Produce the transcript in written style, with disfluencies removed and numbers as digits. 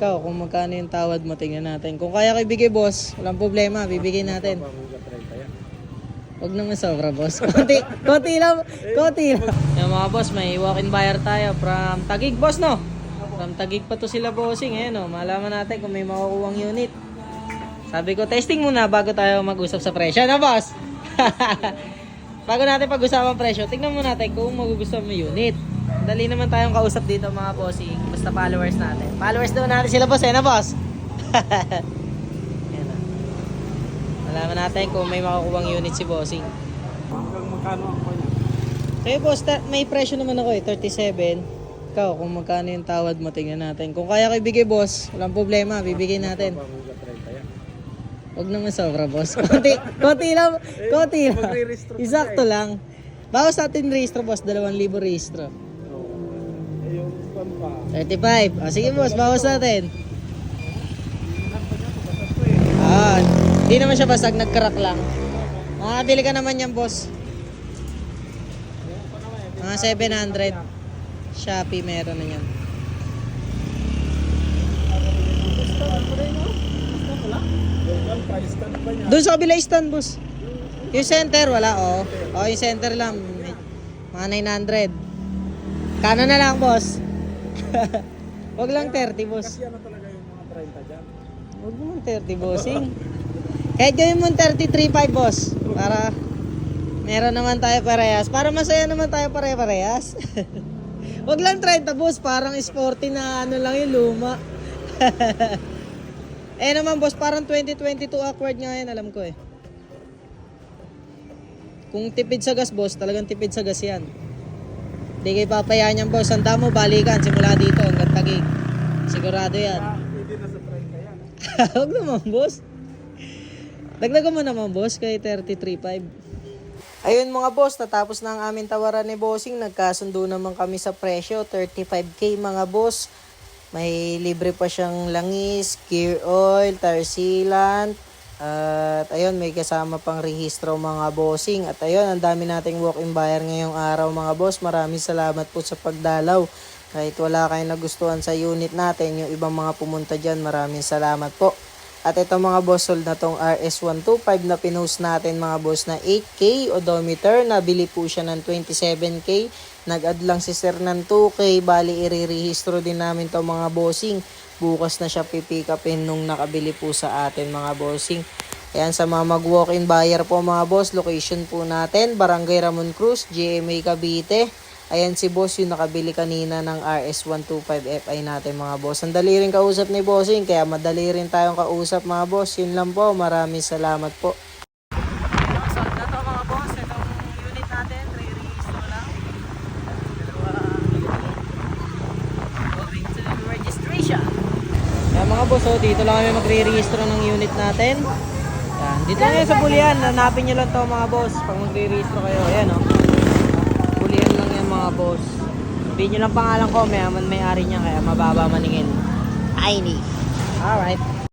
Ikaw, kung magkano yung tawad mo, tingnan natin. Kung kaya ko ibigay, boss, walang problema, bibigay natin. Huwag naman sobra, boss. Konti lang. Yung mga boss, may walk-in buyer tayo from Taguig, boss, no? From Taguig pa to sila, bossing. Eh, no? Malaman natin kung may makukuhang unit. Sabi ko, testing muna bago tayo mag-usap sa presyo, no, boss? Bago natin pag-usapan presyo, tingnan muna natin kung magugustuhan mo unit. Dali naman tayong kausap dito, mga bossing. Basta followers natin. Followers naman natin sila, boss, eh, no, boss? Yan, no? Malaman natin kung may makukuhang unit si bossing. Hanggang magkano ako niya? Kaya boss, may presyo naman ako eh, 37. Ikaw, kung magkano yung tawad mo, tingnan natin. Kung kaya ko ibigay, boss, walang problema, bibigay natin. Huwag naman sobra, boss. Konti lang. Isakto lang. Bawas natin rehistro, boss, 2,000 rehistro. Eh, yung pa. 35. Ah, sige, boss, bawas natin. Hindi naman siya basag, nagkarak lang. Makakabili ka naman yan, boss. Mga 700. Shopee meron na yan. Doon sa kabila stand, boss. Yung center, wala, oh. Oh, yung center lang. Mga 900. Kano na lang, boss. Huwag lang 30, boss. Kasi ano talaga yung mga 30 dyan? Huwag mo 30, bossing. Kahit gawin mo 33.5, boss. Para meron naman tayo parehas. Para masaya naman tayo pare-parehas. Huwag lang 30, boss. Parang sporty na ano lang yung luma. Eh naman, boss, parang 2022 awkward nga yan, alam ko eh. Kung tipid sa gas, boss, talagang tipid sa gas yan. Hindi kayo papayaan yan, boss. Sanda mo, balikan. Simula dito hanggang Taguig. Sigurado yan. Hindi na sa 30 yan. Huwag naman, boss. Dagdagan mo naman, boss, kay 33.5. Ayun mga boss, natapos na ang aming tawaran ni bossing. Nagkasundo naman kami sa presyo, 35k mga boss. May libre pa siyang langis, gear oil, tire sealant. At ayun, may kasama pang rehistro mga bossing. At ayun, ang dami nating walk-in buyer ngayong araw mga boss. Maraming salamat po sa pagdalaw. Kahit wala kayong nagustuhan sa unit natin, yung ibang mga pumunta dyan, maraming salamat po. At ito mga boss, sold na tong RS125 na pinost natin mga boss na 8K odometer. Nabili po siya ng 27K. Nag-add lang si sir ng 2K. Bali, i-rehistro din namin to mga bossing. Bukas na siya pipick upin nung nakabili po sa atin mga bossing. Ayan, sa mga mag-walk-in buyer po mga boss, location po natin, Barangay Ramon Cruz, GMA Cavite. Ayan si boss yung nakabili kanina ng RS125 FI natin mga boss. Ang dali rin kausap ni bossing, kaya madali rin tayong kausap mga boss. Yun lang po, maraming salamat po. Sold na to mga boss, itong unit natin, re-rehistro lang. Going to registration. Kaya mga boss, oh, dito lang kami magre-rehistro ng unit natin. Yan. Dito lang yan sa Bulian, hanapin nyo lang to mga boss pag magre-rehistro kayo. Ayan oh. Bulian lang yan mga boss. Sabihin nyo lang pangalan ko, may ari niya kaya mababa maningin. Tiny. Alright.